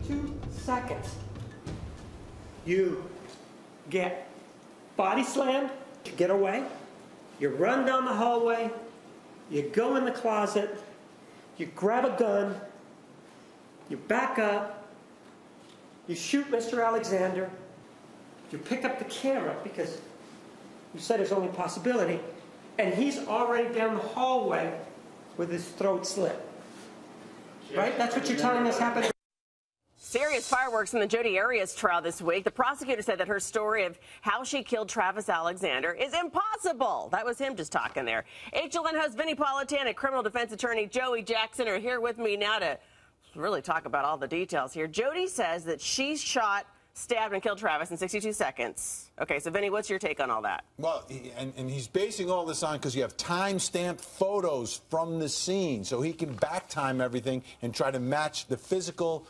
62 seconds. You get body slammed to get away. You run down the hallway. You go in the closet. You grab a gun. You back up. You shoot Mr. Alexander. You pick up the camera because you said there's only a possibility. And he's already down the hallway with his throat slit. Right? That's what you're telling us happened. Serious fireworks in the Jodi Arias trial this week. The prosecutor said that her story of how she killed Travis Alexander is impossible. That was him just talking there. HLN host Vinnie Politan and criminal defense attorney Joey Jackson are here with me now to really talk about all the details here. Jodi says that she shot, stabbed, and killed Travis in 62 seconds. Okay, so Vinnie, what's your take on all that? Well, and he's basing all this on because you have time-stamped photos from the scene, so he can back-time everything and try to match the physical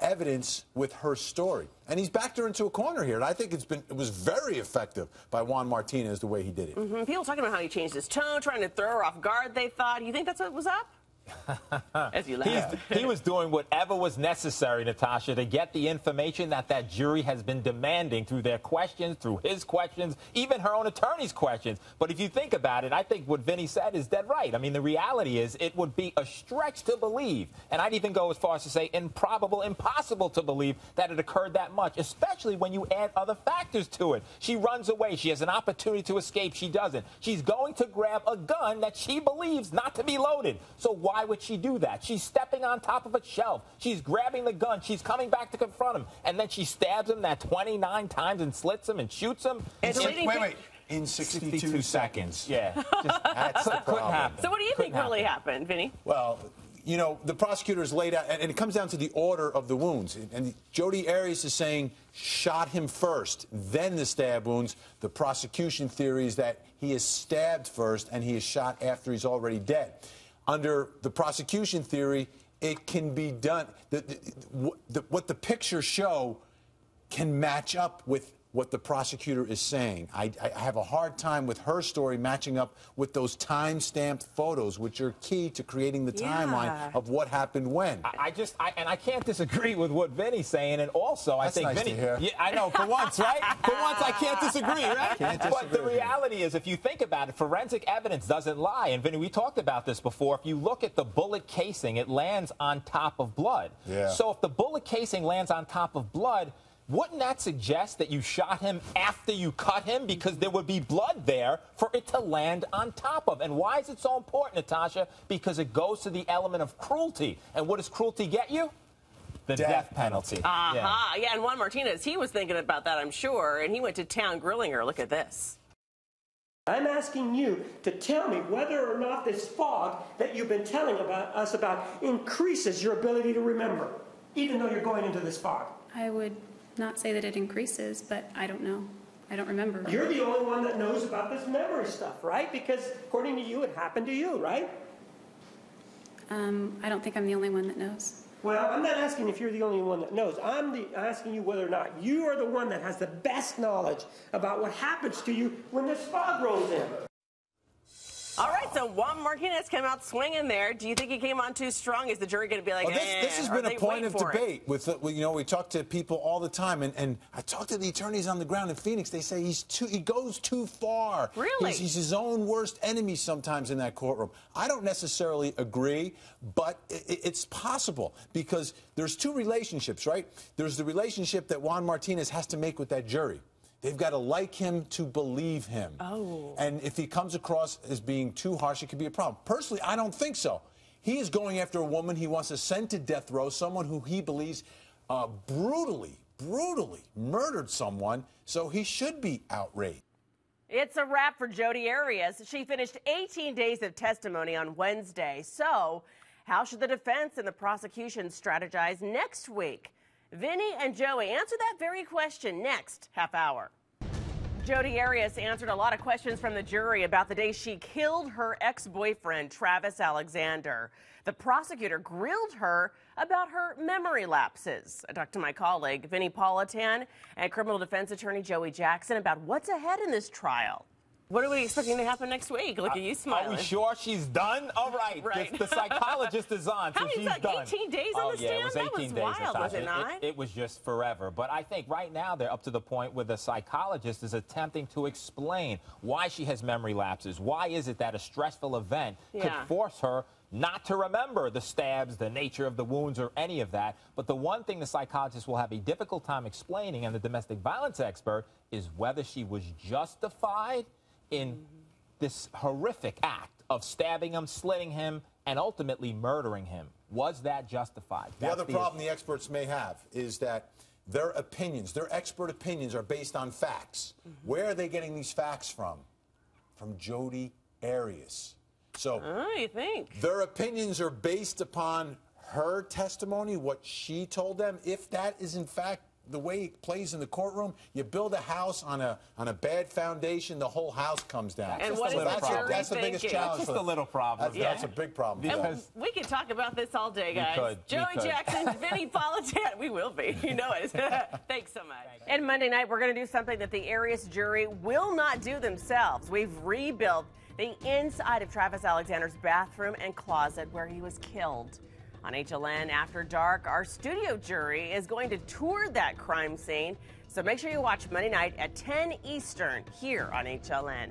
evidence with her story. And he's backed her into a corner here, and I think it was very effective by Juan Martinez the way he did it. People talking about how he changed his tone, trying to throw her off guard, they thought. You think that's what was up? As you laugh. He was doing whatever was necessary, Natasha, to get the information that jury has been demanding through their questions, through his questions, even her own attorney's questions. But if you think about it, I think what Vinnie said is dead right. I mean, the reality is it would be a stretch to believe, and I'd even go as far as to say improbable, impossible to believe that it occurred that much, especially when you add other factors to it. She runs away. She has an opportunity to escape. She doesn't. She's going to grab a gun that she believes not to be loaded. So why would she do that? She's stepping on top of a shelf. She's grabbing the gun. She's coming back to confront him. And then she stabs him that 29 times and slits him and shoots him. Wait. In 62 seconds. Yeah. That's the problem. So what do you think really happened, Vinnie? Well, you know, the prosecutors laid out, and it comes down to the order of the wounds. And Jodi Arias is saying shot him first, then the stab wounds. The prosecution theory is that he is stabbed first and he is shot after he's already dead. Under the prosecution theory, it can be done. What the pictures show can match up with what the prosecutor is saying. I have a hard time with her story matching up with those time-stamped photos, which are key to creating the timeline of what happened when. I can't disagree with what Vinnie's saying, and also I think nice Vinnie. to hear. Yeah, I know, for once, right? For once, I can't disagree, right? Can't disagree. But the reality is, if you think about it, forensic evidence doesn't lie. And Vinnie, we talked about this before. If you look at the bullet casing, it lands on top of blood. Yeah. So if the bullet casing lands on top of blood, wouldn't that suggest that you shot him after you cut him? Because there would be blood there for it to land on top of. And why is it so important, Natasha? Because it goes to the element of cruelty. And what does cruelty get you? The death penalty. Yeah, and Juan Martinez, he was thinking about that, I'm sure, and he went to town grilling her. Look at this. I'm asking you to tell me whether or not this fog that you've been telling us about increases your ability to remember, even though you're going into this fog. I would not say that it increases, but I don't know. I don't remember. You're the only one that knows about this memory stuff, right? Because according to you, it happened to you, right? I don't think I'm the only one that knows. Well, I'm not asking if you're the only one that knows. I'm asking you whether or not you are the one that has the best knowledge about what happens to you when this fog rolls in. All right, so Juan Martinez came out swinging there. Do you think he came on too strong? Is the jury going to be like, well, this has been a point of debate. You know, we talk to people all the time, and I talk to the attorneys on the ground in Phoenix. They say he goes too far. Really? He's his own worst enemy sometimes in that courtroom. I don't necessarily agree, but it's possible because there's two relationships, right? There's the relationship that Juan Martinez has to make with that jury. They've got to like him to believe him. Oh. And if he comes across as being too harsh, it could be a problem. Personally, I don't think so. He is going after a woman he wants to send to death row, someone who he believes brutally murdered someone, so he should be outraged. It's a wrap for Jodi Arias. She finished 18 days of testimony on Wednesday. So how should the defense and the prosecution strategize next week? Vinnie and Joey answer that very question next half hour. Jodi Arias answered a lot of questions from the jury about the day she killed her ex-boyfriend, Travis Alexander. The prosecutor grilled her about her memory lapses. I talked to my colleague, Vinnie Politan, and criminal defense attorney Joey Jackson about what's ahead in this trial. What are we expecting to happen next week? Look at you smiling. Are we sure she's done? All right. Right. The psychologist is on, so How many she's like done. 18 days on the stand? It was 18 that was days, wild, Natasha. was it not? It was just forever. But I think right now they're up to the point where the psychologist is attempting to explain why she has memory lapses. Why is it that a stressful event could force her not to remember the stabs, the nature of the wounds, or any of that? But the one thing the psychologist will have a difficult time explaining, and the domestic violence expert, is whether she was justified in this horrific act of stabbing him, slitting him, and ultimately murdering him. Was that justified? The other problem the experts may have is that their opinions, their expert opinions, are based on facts. Where are they getting these facts from? From Jodi Arias. So, you think? Their opinions are based upon her testimony, what she told them. If that is in fact the way it plays in the courtroom, you build a house on a bad foundation, the whole house comes down. And what is the jury that's the biggest thinking? challenge. That's just a little problem. That's a big problem. And we could talk about this all day, guys. Joey Jackson, Vinny Politan. We will be. You know it. Thanks so much. And Monday night, we're going to do something that the Arias jury will not do themselves. We've rebuilt the inside of Travis Alexander's bathroom and closet where he was killed. On HLN After Dark, our studio jury is going to tour that crime scene. So make sure you watch Monday night at 10 Eastern here on HLN.